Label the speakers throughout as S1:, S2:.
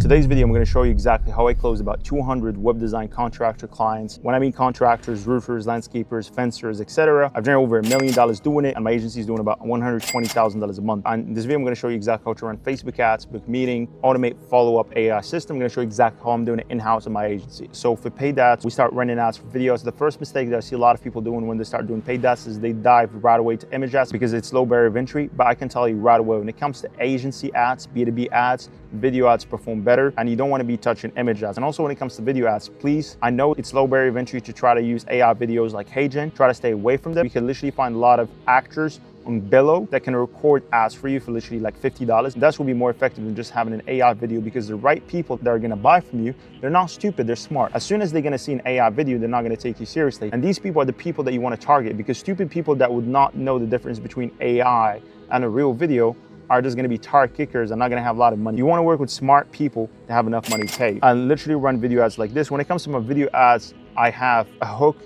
S1: Today's video, I'm going to show you exactly how I close about 200 web design contractor clients. When I mean contractors, roofers, landscapers, fencers, etc. I've generated over $1 million doing it, and my agency is doing about $120,000 a month. And in this video, I'm going to show you exactly how to run Facebook ads, book meeting, automate follow-up AI system. I'm going to show you exactly how I'm doing it in-house in my agency. So for paid ads, we start running ads for videos. The first mistake that I see a lot of people doing when they start doing paid ads is they dive right away to image ads because it's low barrier of entry. But I can tell you right away, when it comes to agency ads, B2B ads, video ads perform better, and you don't want to be touching image ads. And also when it comes to video ads, please, I know it's low barrier of entry to try to use AI videos like HeyGen. Try to stay away from them. You can literally find a lot of actors on Billo that can record ads for you for literally like $50. That will be more effective than just having an AI video, because the right people that are going to buy from you, they're not stupid, they're smart. As soon as they're going to see an AI video, they're not going to take you seriously. And these people are the people that you want to target, because stupid people that would not know the difference between AI and a real video are just going to be target kickers and not going to have a lot of money. You want to work with smart people to have enough money to pay. I literally run video ads like this. When it comes to my video ads, I have a hook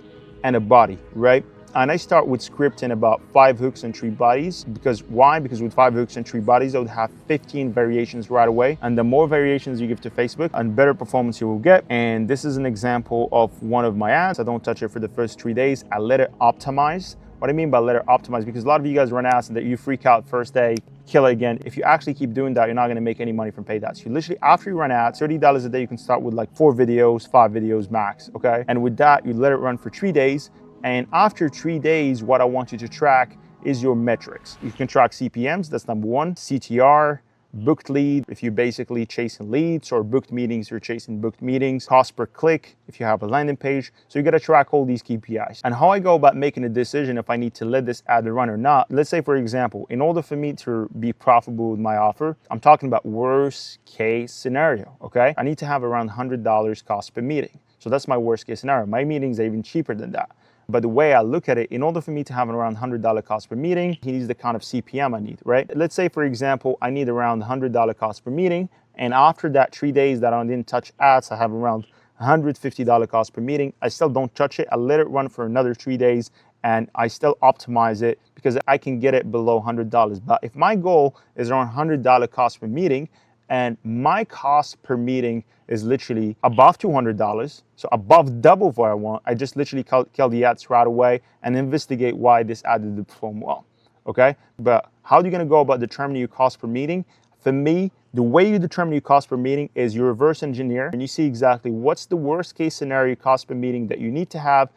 S1: and a body, right? And I start with scripting about 5 hooks and 3 bodies. Because why? Because with 5 hooks and 3 bodies, I would have 15 variations right away. And the more variations you give to Facebook, and better performance you will get. And this is an example of one of my ads. I don't touch it for the first 3 days. I let it optimize. What I mean by let it optimize, because a lot of you guys run ads that you freak out first day, kill it again. If you actually keep doing that, you're not gonna make any money from paid ads. You literally, after you run ads, $30 a day, you can start with like 4 videos, 5 videos max, okay? And with that, you let it run for 3 days. And after 3 days, what I want you to track is your metrics. You can track CPMs, that's number 1, CTR, booked lead, if you're basically chasing leads, or booked meetings, you're chasing booked meetings, cost per click, if you have a landing page. So you got to track all these KPIs. And how I go about making a decision if I need to let this ad run or not, let's say, for example, in order for me to be profitable with my offer, I'm talking about worst case scenario, okay? I need to have around $100 cost per meeting. So that's my worst case scenario. My meetings are even cheaper than that. But the way I look at it, in order for me to have around $100 cost per meeting, he needs the kind of CPM I need, right? Let's say, for example, I need around $100 cost per meeting. And after that 3 days that I didn't touch ads, I have around $150 cost per meeting. I still don't touch it. I let it run for another 3 days, and I still optimize it because I can get it below $100. But if my goal is around $100 cost per meeting, and my cost per meeting is literally above $200, so above double what I want, I just literally kill the ads right away and investigate why this ad didn't perform well, okay? But how are you gonna go about determining your cost per meeting? For me, the way you determine your cost per meeting is you reverse engineer and you see exactly what's the worst case scenario cost per meeting that you need to have.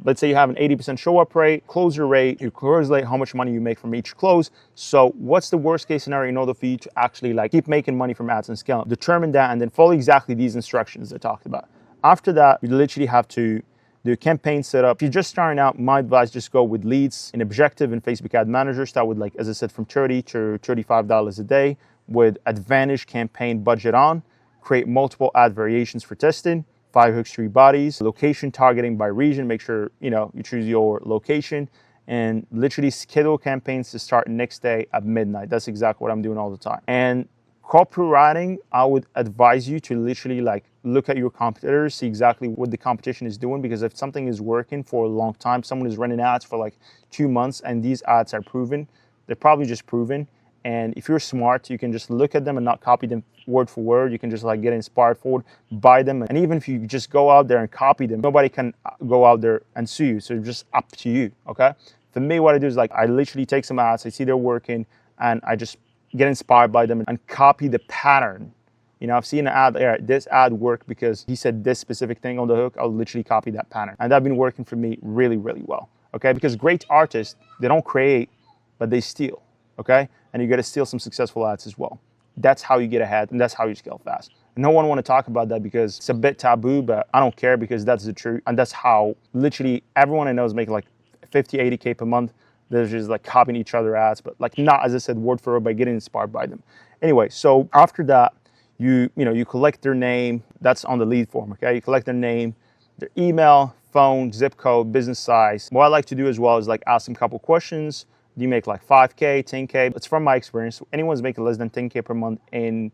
S1: Let's say you have an 80% show up rate, closure rate, your close rate, how much money you make from each close. So what's the worst case scenario in order for you to actually like keep making money from ads and scale? Determine that and then follow exactly these instructions I talked about. After that, you literally have to do a campaign setup. If you're just starting out, my advice, just go with leads and objective in Facebook Ad Manager. Start with, like, as I said, from $30 to $35 a day with advantage campaign budget on. Create multiple ad variations for testing. 5 hooks, 3 bodies. Location targeting by region. Make sure, you choose your location. And literally schedule campaigns to start next day at midnight. That's exactly what I'm doing all the time. And copywriting, I would advise you to literally like look at your competitors, see exactly what the competition is doing, because if something is working for a long time, someone is running ads for like 2 months and these ads are proven, they're probably just proven. And if you're smart, you can just look at them and not copy them word for word. You can just like get inspired for it, buy them. And even if you just go out there and copy them, nobody can go out there and sue you. So it's just up to you, okay? For me, what I do is like I literally take some ads, I see they're working, and I just get inspired by them and copy the pattern. I've seen an ad, this ad worked because he said this specific thing on the hook. I'll literally copy that pattern. And that's been working for me really, really well, okay? Because great artists, they don't create, but they steal, okay? And you got to steal some successful ads as well. That's how you get ahead, and that's how you scale fast. No one want to talk about that because it's a bit taboo, but I don't care because that's the truth. And that's how literally everyone I know is making like 50, 80K per month. They're just like copying each other ads, but like not, as I said, word for word, by getting inspired by them. Anyway, so after that, you collect their name. That's on the lead form, okay? You collect their name, their email, phone, zip code, business size. What I like to do as well is like ask them a couple questions. Do you make like 5K, 10K? It's from my experience. Anyone's making less than 10K per month in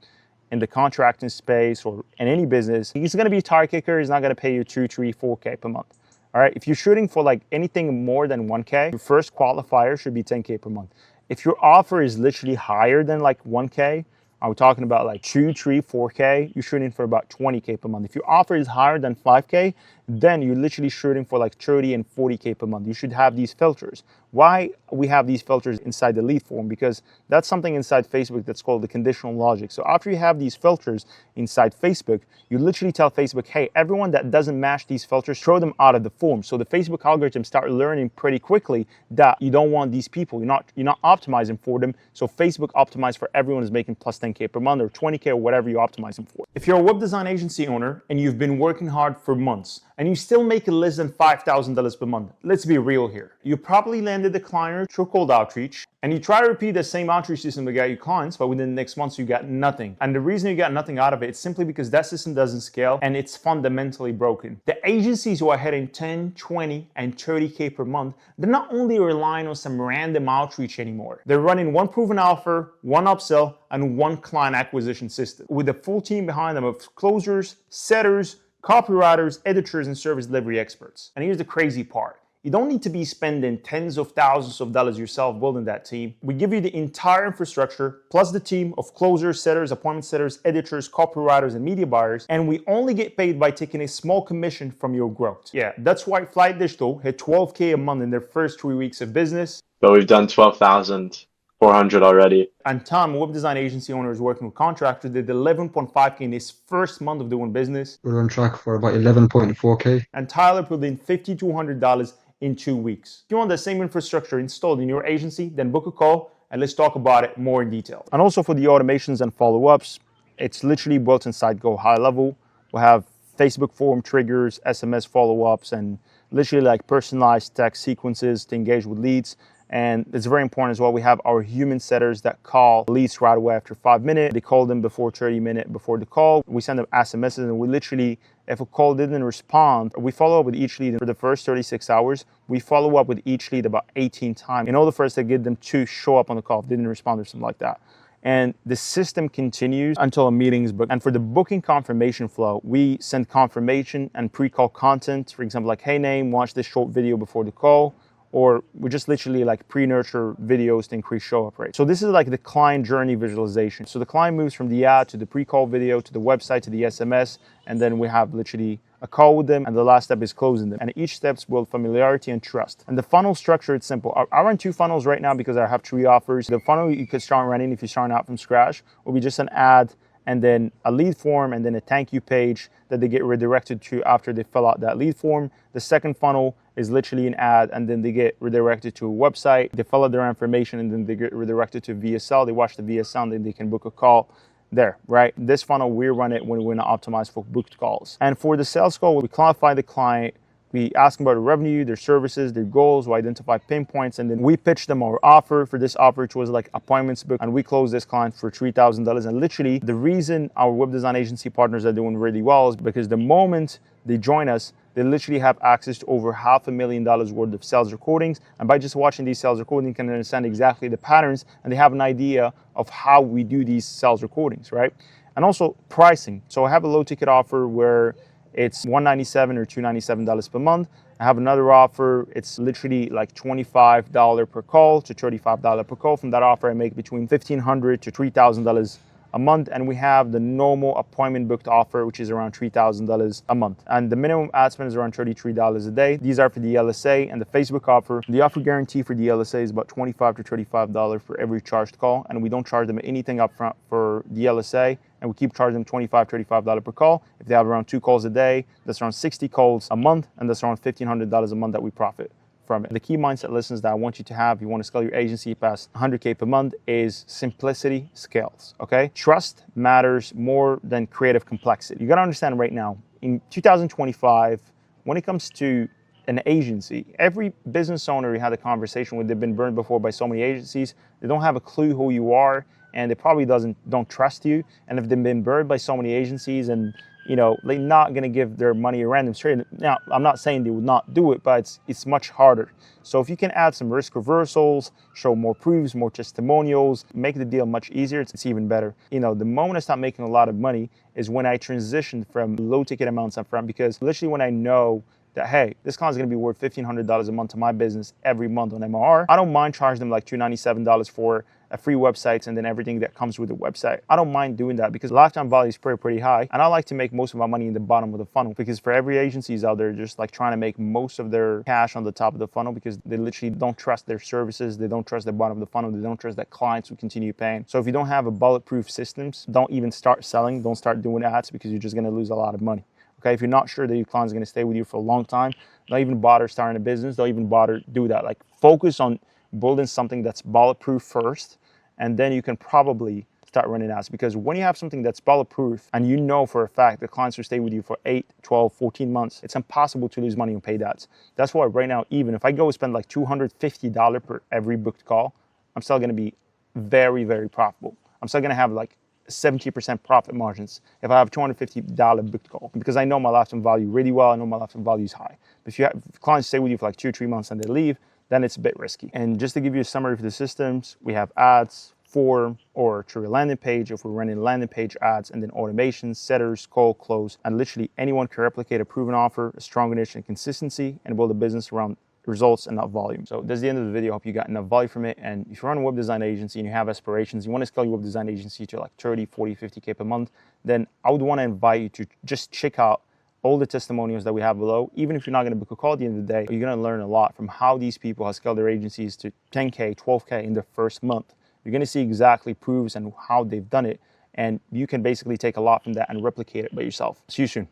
S1: the contracting space or in any business, he's gonna be a target kicker. He's not gonna pay you 2, 3, 4K per month. All right, if you're shooting for like anything more than 1K, your first qualifier should be 10K per month. If your offer is literally higher than like 1K, Are we talking about like 2, 3, 4K? You're shooting for about 20K per month. If your offer is higher than 5K, then you're literally shooting for like 30 and 40K per month. You should have these filters. Why we have these filters inside the lead form? Because that's something inside Facebook that's called the conditional logic. So after you have these filters inside Facebook, you literally tell Facebook, hey, everyone that doesn't match these filters, throw them out of the form. So the Facebook algorithm start learning pretty quickly that you don't want these people. You're not optimizing for them. So Facebook optimizes for everyone who's making plus 10K per month or 20K or whatever you're optimizing for. If you're a web design agency owner and you've been working hard for months and you still make less than $5,000 per month, let's be real here. You probably landed the client through cold outreach and you try to repeat the same outreach system to get your clients, but within the next months you got nothing. And the reason you got nothing out of it is simply because that system doesn't scale and it's fundamentally broken. The agencies who are hitting 10, 20, and 30K per month, they're not only relying on some random outreach anymore. They're running one proven offer, one upsell, and one client acquisition system with a full team behind them of closers, setters, copywriters, editors, and service delivery experts. And here's the crazy part. You don't need to be spending tens of thousands of dollars yourself building that team. We give you the entire infrastructure, plus the team of closers, setters, appointment setters, editors, copywriters, and media buyers. And we only get paid by taking a small commission from your growth. Yeah, that's why Flight Digital hit 12K a month in their first 3 weeks of business.
S2: But we've done 12,400 already.
S1: And Tom, a web design agency owner, is working with contractors, did 11.5K in his first month of doing business.
S3: We're on track for about 11.4K.
S1: And Tyler put in $5,200 in 2 weeks. If you want the same infrastructure installed in your agency, then book a call and let's talk about it more in detail. And also for the automations and follow-ups, it's literally built inside Go High Level. We have Facebook form triggers, SMS follow-ups, and literally like personalized text sequences to engage with leads. And it's very important as well, we have our human setters that call leads right away after 5 minutes. They call them before 30 minutes before the call. We send them SMSs and we literally, if a call didn't respond, we follow up with each lead for the first 36 hours. We follow up with each lead about 18 times in order for us to get them to show up on the call if they didn't respond or something like that. And the system continues until a meeting is booked. And for the booking confirmation flow, we send confirmation and pre-call content. For example, like, hey name, watch this short video before the call. Or we just literally like pre-nurture videos to increase show-up rate. So this is like the client journey visualization. So the client moves from the ad to the pre-call video to the website to the SMS, and then we have literally a call with them, and the last step is closing them. And each steps build familiarity and trust. And the funnel structure, it's simple. I run 2 funnels right now because I have 3 offers. The funnel you could start running if you're starting out from scratch will be just an ad and then a lead form and then a thank you page that they get redirected to after they fill out that lead form. The second funnel is literally an ad and then they get redirected to a website. They fill out their information and then they get redirected to VSL. They watch the VSL and then they can book a call there, right? This funnel, we run it when we're not optimized for booked calls. And for the sales call, we qualify the client. We ask them about their revenue, their services, their goals, we identify pain points, and then we pitch them our offer. For this offer, which was like appointments booked, and we close this client for $3,000. And literally, the reason our web design agency partners are doing really well is because the moment they join us, they literally have access to over $500,000 worth of sales recordings. And by just watching these sales recordings, you can understand exactly the patterns, and they have an idea of how we do these sales recordings, right? And also pricing. So I have a low ticket offer where it's $197 or $297 per month. I have another offer. It's literally like $25 per call to $35 per call. From that offer, I make between $1,500 to $3,000 a month. And we have the normal appointment booked offer, which is around $3,000 a month. And the minimum ad spend is around $33 a day. These are for the LSA and the Facebook offer. The offer guarantee for the LSA is about $25 to $35 for every charged call. And we don't charge them anything upfront for the LSA. And we keep charging them $25, $35 per call. If they have around 2 calls a day, that's around 60 calls a month, and that's around $1,500 a month that we profit from it. The key mindset lessons that I want you to have, if you want to scale your agency past 100K per month, is simplicity scales, okay? Trust matters more than creative complexity. You gotta understand right now, in 2025, when it comes to an agency, every business owner you had a conversation with, they've been burned before by so many agencies, they don't have a clue who you are, and they probably don't trust you. And if they've been burned by so many agencies and they're not gonna give their money a random straight. Now, I'm not saying they would not do it, but it's much harder. So if you can add some risk reversals, show more proofs, more testimonials, make the deal much easier, it's even better. The moment I start making a lot of money is when I transition from low ticket amounts up front, because literally when I know that, hey, this client's gonna be worth $1,500 a month to my business every month on MRR, I don't mind charging them like $297 for a free website and then everything that comes with the website. I don't mind doing that because lifetime value is pretty high, and I like to make most of my money in the bottom of the funnel, because for every agencies out there just like trying to make most of their cash on the top of the funnel because they literally don't trust their services, they don't trust the bottom of the funnel, they don't trust that clients will continue paying. So if you don't have a bulletproof systems, don't even start selling, don't start doing ads, because you're just going to lose a lot of money. Okay, if you're not sure that your client's going to stay with you for a long time, don't even bother starting a business, don't even bother do that. Like, focus on building something that's bulletproof first, and then you can probably start running ads. Because when you have something that's bulletproof and you know for a fact the clients will stay with you for 8, 12, 14 months, it's impossible to lose money on paid ads. That's why right now, even if I go spend like $250 per every booked call, I'm still going to be very profitable. I'm still going to have like 70% profit margins if I have $250 booked call, because I know my lifetime value really well. I know my lifetime value is high. But if you have clients stay with you for like 2 or 3 months and they leave, then it's a bit risky. And just to give you a summary for the systems, we have ads, form, or through a landing page if we're running landing page ads, and then automation, setters, call, close, and literally anyone can replicate a proven offer, a strong niche and consistency, and build a business around results and not volume. So that's the end of the video. I hope you got enough value from it. And if you run a web design agency and you have aspirations, you want to scale your web design agency to like 30, 40, 50K per month, then I would want to invite you to just check out all the testimonials that we have below. Even if you're not going to book a call at the end of the day, you're going to learn a lot from how these people have scaled their agencies to 10K, 12K in their first month. You're going to see exactly proofs and how they've done it. And you can basically take a lot from that and replicate it by yourself. See you soon.